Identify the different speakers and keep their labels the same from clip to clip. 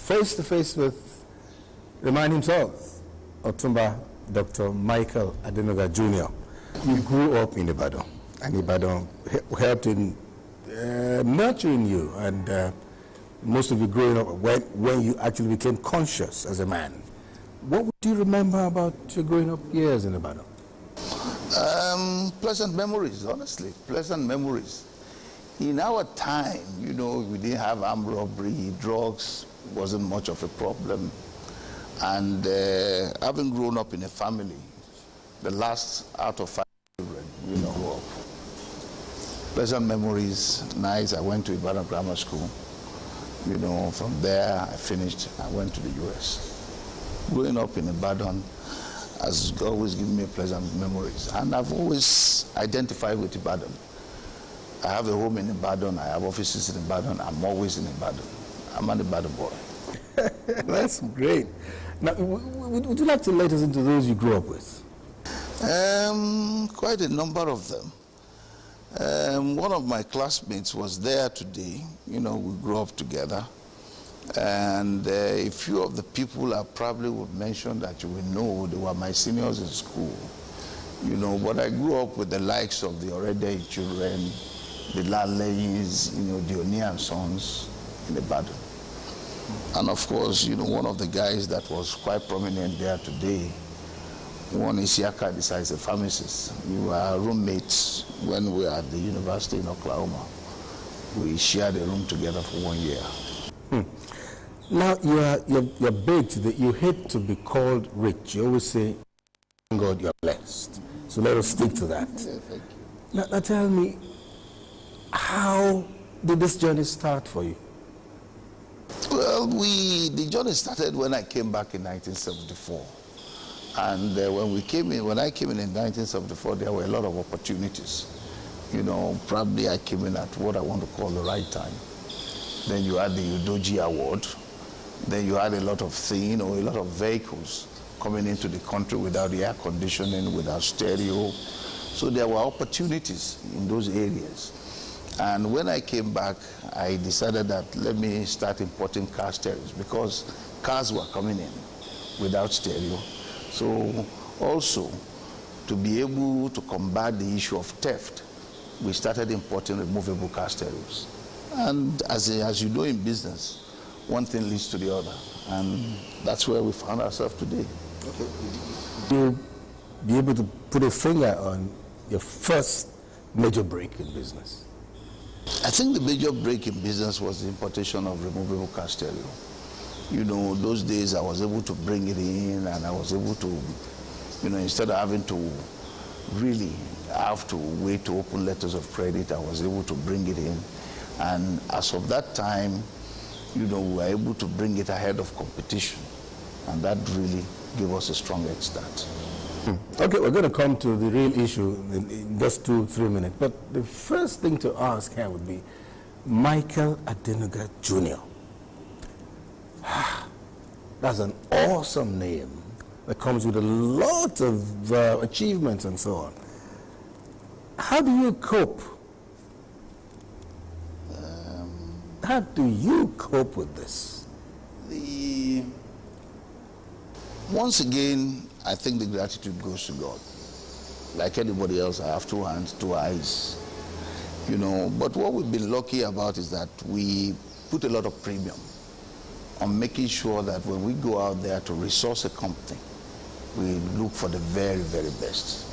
Speaker 1: face to face with the man himself, Otunba Dr. Mike Adenuga Jnr. You grew up in Ibadan, and Ibadan helped in nurturing you, and most of you growing up when you actually became conscious as a man. What do you remember about your growing up years in Ibadan?
Speaker 2: Pleasant memories, honestly, pleasant memories. In our time, you know, we didn't have armed robbery, drugs wasn't much of a problem. And having grown up in a family, the last out of 5 children, you know, grew up. Pleasant memories, nice. I went to Ibadan Grammar School. You know, from there I finished, I went to the US. Growing up in Ibadan has always given me pleasant memories. And I've always identified with Ibadan. I have a home in Ibadan, I have offices in Ibadan, I'm always in Ibadan. I'm an Ibadan boy.
Speaker 1: That's great. Now, would you like to let us into those you grew up with?
Speaker 2: Quite a number of them. One of my classmates was there today. You know, we grew up together. And a few of the people I probably would mention that you will know, they were my seniors in school. You know, but I grew up with the likes of the Oredein children, the Lalays, you know, the Oni and Sons in Ibadan. And of course, you know, one of the guys that was quite prominent there today, one is Yaka, this is a pharmacist. We were roommates when we were at the university in Oklahoma. We shared a room together for 1 year.
Speaker 1: Now, you're big to you hate to be called rich. You always say, God, you're blessed. So let us stick to that.
Speaker 2: Yeah, thank you.
Speaker 1: Now tell me, how did this journey start for you?
Speaker 2: Well, the journey started when I came back in 1974. And when I came in 1974, there were a lot of opportunities. You know, probably I came in at what I want to call the right time. Then you had the Udoji Award. Then you had a lot of things, you know, a lot of vehicles coming into the country without the air conditioning, without stereo. So there were opportunities in those areas. And when I came back, I decided that let me start importing car stereos because cars were coming in without stereo. So also, to be able to combat the issue of theft, we started importing removable car stereos. And as you know in business, one thing leads to the other. And that's where we found ourselves today.
Speaker 1: Okay. You'll be able to put a finger on your first major break in business?
Speaker 2: I think the major break in business was the importation of removable car stereo. You know, those days I was able to bring it in, and I was able to, you know, instead of having to really have to wait to open letters of credit, I was able to bring it in. And as of that time, you know, we were able to bring it ahead of competition. And that really gave us a strong head start.
Speaker 1: Okay, we're going to come to the real issue in just 2-3 minutes. But the first thing to ask here would be Mike Adenuga Jnr. That's an awesome name that comes with a lot of achievements and so on. How do you cope? How do you cope with this?
Speaker 2: Once again, I think the gratitude goes to God. Like anybody else, I have 2 hands, 2 eyes, you know. But what we've been lucky about is that we put a lot of premium on making sure that when we go out there to resource a company, we look for the very, very best.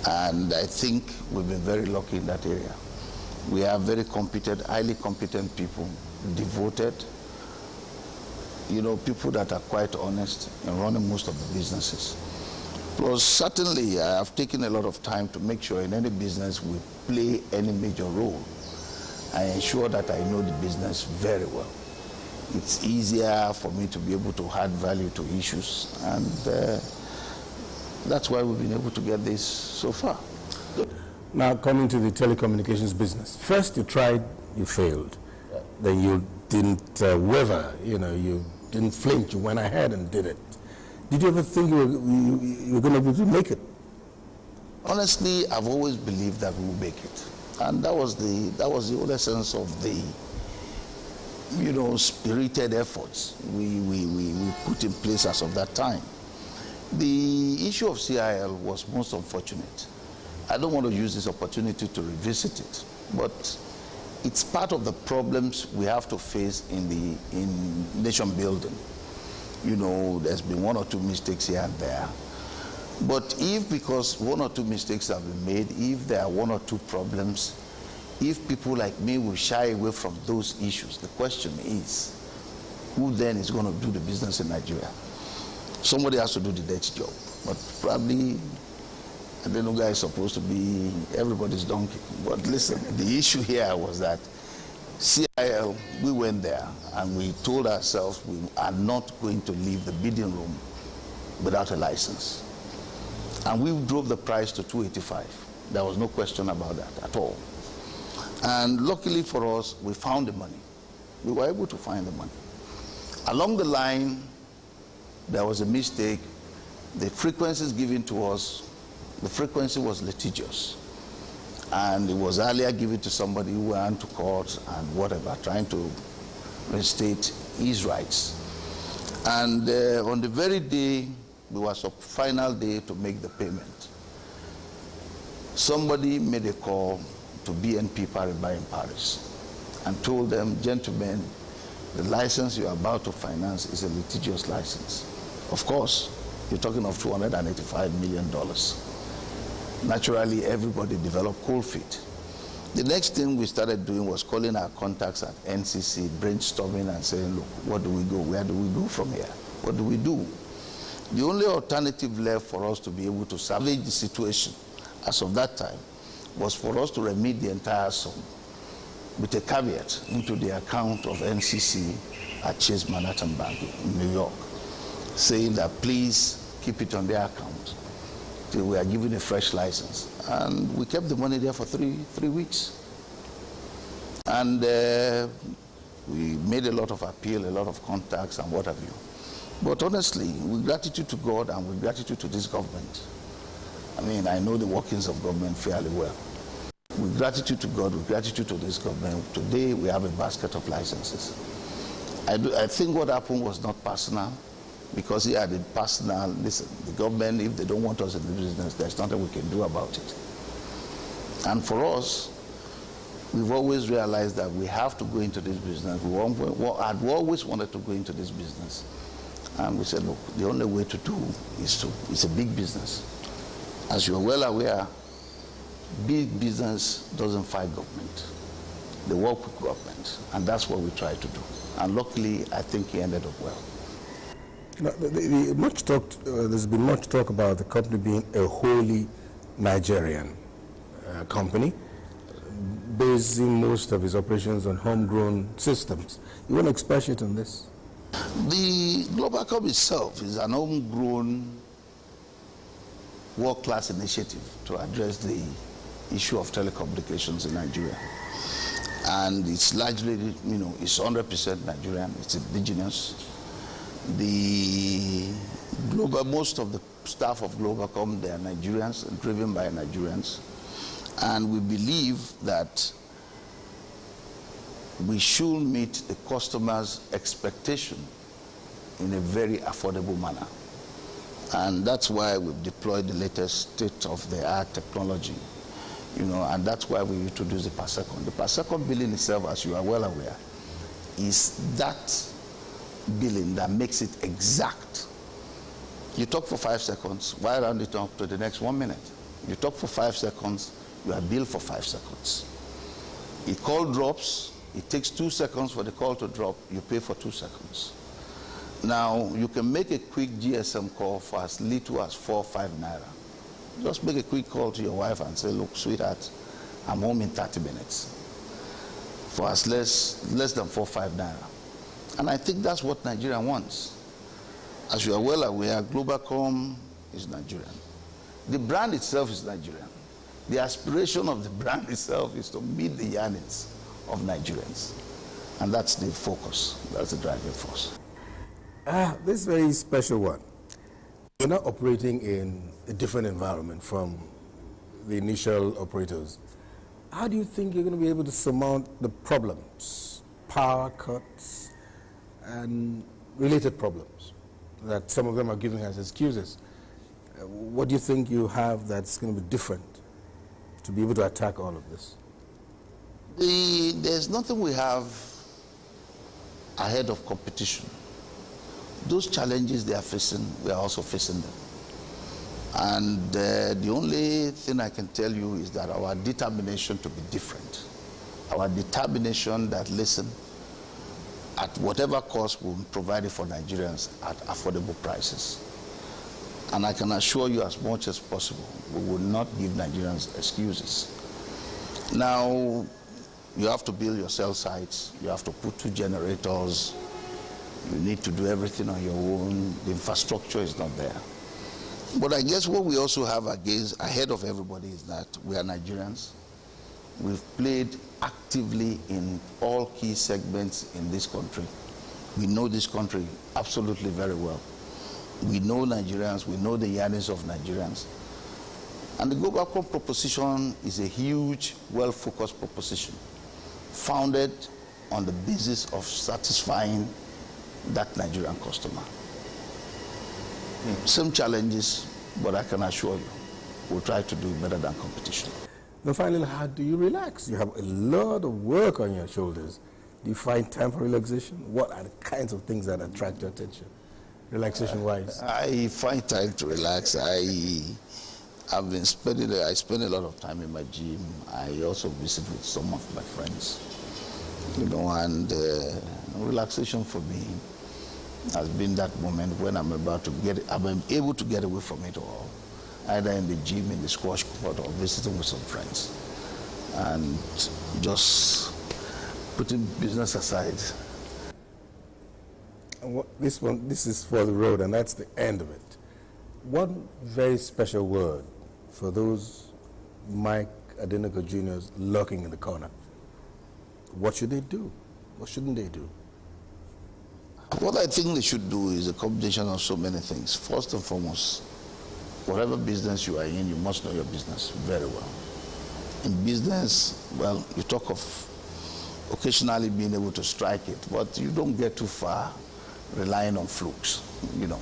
Speaker 2: And I think we've been very lucky in that area. We have very competent, highly competent people, devoted, you know, people that are quite honest in running most of the businesses. Plus, certainly, I have taken a lot of time to make sure in any business we play any major role. I ensure that I know the business very well. It's easier for me to be able to add value to issues, and that's why we've been able to get this so far.
Speaker 1: Now, coming to the telecommunications business. First, you tried, you failed. Then you didn't waver, you know, you didn't flinch, you went ahead and did it. Did you ever think you were going to be able to make it?
Speaker 2: Honestly, I've always believed that we will make it. And that was the whole essence of the you know, spirited efforts we put in place as of that time. The issue of CIL was most unfortunate. I don't want to use this opportunity to revisit it, but it's part of the problems we have to face in nation building. You know, there's been one or two mistakes here and there. But if, because one or two mistakes have been made, if there are one or two problems, if people like me will shy away from those issues, the question is, who then is going to do the business in Nigeria? Somebody has to do the dirty job. But probably Adenuga is supposed to be everybody's donkey. But listen, the issue here was that CIL, we went there and we told ourselves we are not going to leave the bidding room without a license. And we drove the price to 285. There was no question about that at all. And luckily for us, we found the money. We were able to find the money. Along the line, there was a mistake. The frequencies given to us, the frequency was litigious. And it was earlier given to somebody who went to court and whatever, trying to reinstate his rights. And on the very day, it was a final day to make the payment, somebody made a call to BNP Paribas in Paris and told them, gentlemen, the license you are about to finance is a litigious license. Of course, you're talking of $285 million. Naturally, everybody developed cold feet. The next thing we started doing was calling our contacts at NCC, brainstorming and saying, look, what do we go? Where do we go from here? What do we do? The only alternative left for us to be able to salvage the situation as of that time was for us to remit the entire sum with a caveat into the account of NCC at Chase Manhattan Bank in New York, saying that please keep it on their account till we are given a fresh license. And we kept the money there for three weeks. And we made a lot of appeal, a lot of contacts and what have you. But honestly, with gratitude to God and with gratitude to this government, I mean, I know the workings of government fairly well. With gratitude to God, with gratitude to this government, today we have a basket of licenses. I think what happened was not personal, because he had it personal. Listen, the government, if they don't want us in the business, there's nothing we can do about it. And for us, we've always realized that we have to go into this business. I'd always wanted to go into this business. And we said, look, the only way to do is it's a big business. As you're well aware, big business doesn't fight government. They work with government, and that's what we try to do. And luckily, I think he ended up well.
Speaker 1: Now, there's been much talk about the company being a wholly Nigerian company, basing most of its operations on homegrown systems. You want to expatiate on this?
Speaker 2: The Globacom itself is an homegrown world-class initiative to address the issue of telecommunications in Nigeria. And it's largely, you know, it's 100% Nigerian, it's indigenous. Most of the staff of Globacom, they are Nigerians, driven by Nigerians. And we believe that we should meet the customer's expectation in a very affordable manner. And that's why we've deployed the latest state-of-the-art technology, you know, and that's why we introduced the per second. The per second billing itself, as you are well aware, is that billing that makes it exact. You talk for 5 seconds, why round it up to the next 1 minute? You talk for 5 seconds, you are billed for 5 seconds. A call drops, it takes 2 seconds for the call to drop, you pay for 2 seconds. Now, you can make a quick GSM call for as little as 4 or 5 naira. Just make a quick call to your wife and say, look, sweetheart, I'm home in 30 minutes. For as less than 4 or 5 naira. And I think that's what Nigeria wants. As you are well aware, Globacom is Nigerian. The brand itself is Nigerian. The aspiration of the brand itself is to meet the yearnings of Nigerians. And that's the focus. That's the driving force.
Speaker 1: This is a very special one. You're not operating in a different environment from the initial operators. How do you think you're going to be able to surmount the problems, power cuts, and related problems that some of them are giving as excuses. What do you think you have that's going to be different to be able to attack all of this?
Speaker 2: There's nothing we have ahead of competition. Those challenges they are facing, we are also facing them. And the only thing I can tell you is that our determination to be different, our determination that, listen, at whatever cost, we'll provide it for Nigerians at affordable prices. And I can assure you, as much as possible, we will not give Nigerians excuses. Now, you have to build your cell sites, you have to put 2 generators, you need to do everything on your own, the infrastructure is not there. But I guess what we also have ahead of everybody is that we are Nigerians. We've played actively in all key segments in this country. We know this country absolutely very well. We know Nigerians, we know the yearnings of Nigerians. And the Globacom proposition is a huge, well-focused proposition, founded on the basis of satisfying that Nigerian customer. Some challenges, but I can assure you, we'll try to do better than competition.
Speaker 1: Now finally, how do you relax? You have a lot of work on your shoulders. Do you find time for relaxation? What are the kinds of things that attract your attention, relaxation-wise?
Speaker 2: I find time to relax. I spend a lot of time in my gym. I also visit with some of my friends, you know, and relaxation for me has been that moment when I'm able to get away from it all, either in the gym, in the squash court, or visiting with some friends, and just putting business aside.
Speaker 1: And this is for the road, and that's the end of it. One very special word for those Mike Adenuga Jr.'s lurking in the corner. What should they do? What shouldn't they do?
Speaker 2: What I think they should do is a combination of so many things. First and foremost, whatever business you are in, you must know your business very well. In business, well, you talk of occasionally being able to strike it, but you don't get too far relying on flukes, you know.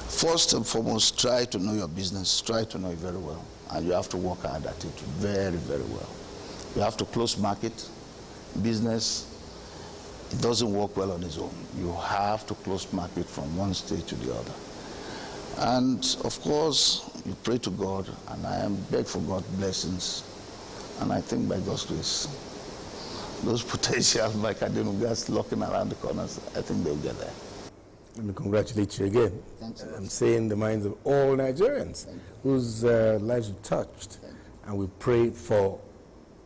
Speaker 2: First and foremost, try to know your business, try to know it very well, and you have to work hard at it very, very well. You have to close market. Business, it doesn't work well on its own. You have to close market from one stage to the other. And of course, you pray to God, and I beg for God's blessings. And I think by God's grace, those potential Mike Adenugas looking around the corners, I think they'll get there.
Speaker 1: Let me congratulate you again.
Speaker 2: Thanks a lot.
Speaker 1: I'm saying the minds of all Nigerians whose lives you touched. And we pray for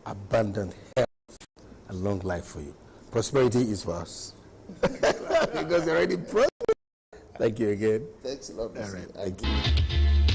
Speaker 1: abundant health and long life for you. Prosperity is for us. Because you're already prosperous. Thank you again.
Speaker 2: Thanks a lot.
Speaker 1: All right. Thank you.